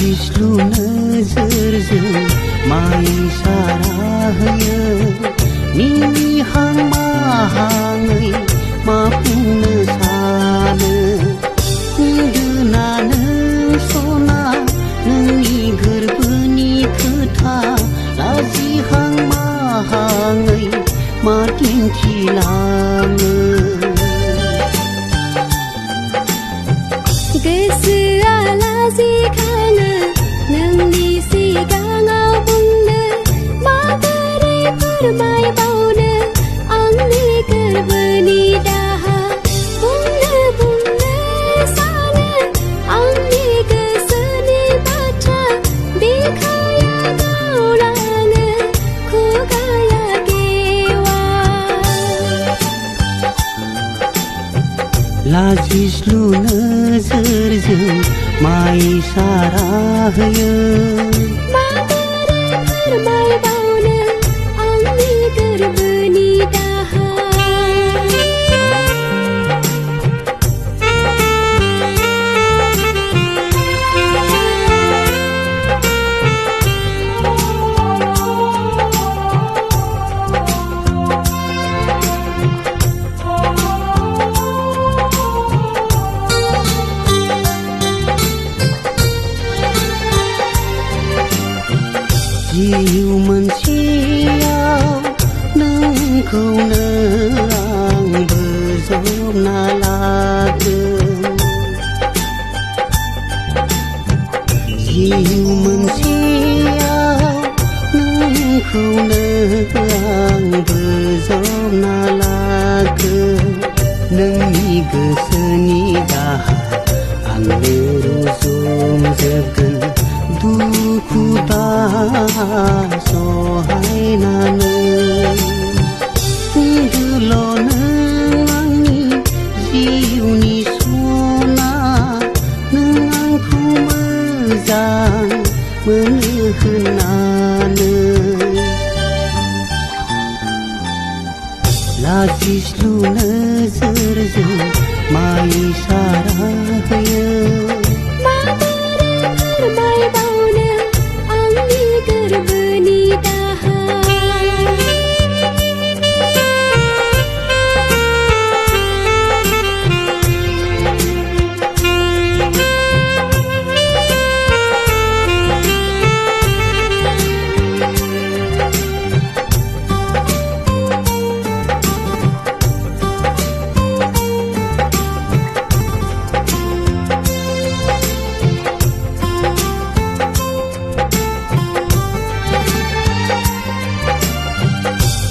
लाजिस्लु नोजोरजों माइ सारा होयो मिनिहां माहाङै मा बुंनो सानो उन्दुना नों सना नोंनि गोरबोनि खोथा लाजिहां माहाङै मा दिन्थिलाङो गोसोआ लाजिखाङो नोंनि सिगाङाव बुंनो माबोरै फोरमायबावनो आंनि गोरबोनि दाहा बुंनो सानो आंनि गोसोनि बाथ्रा बिखाया गावलाङो खुगाया गेवा लाजिस्लु नोजोरजों माइ सारा होयो माबोरै फोरमायबावनो आंनि गोरबोनि दाहा जिउ मोनसेयाव नोंखौनो आंबो ज'ना लागोन जिउ मोनसेयाव नोंखौनो आंबो ज'ना लागोन नोंनि गोसोनि दाहा आंनो रुजुमजोबगोन दुखु दाहा सहायनानै उन्दुल' नों आंनि जिउनि सना नों आंखौ मोजां मोनो होननानै लाजिस्लु नोजोरजों माइ सारा होयो फोरमायबावनो आंनि गोरबोनि दाहा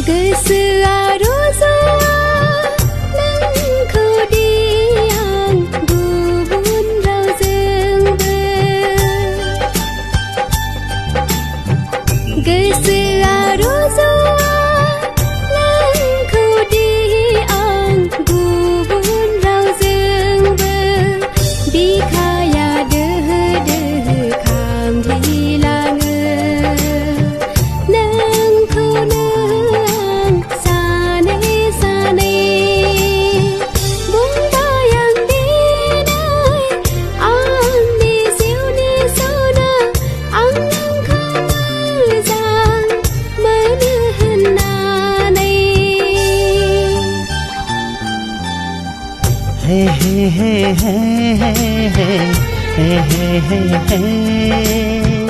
गोसोआ रज'आ नोंखौदि आं गुबुन रावजोंबो गोसोआ रज'आ नोंखौदि आं गुबुन रावजोंबो बिखाया दोहो दोहो खामग्लिलाङो नोंखौनो hey hey hey hey hey hey hey hey hey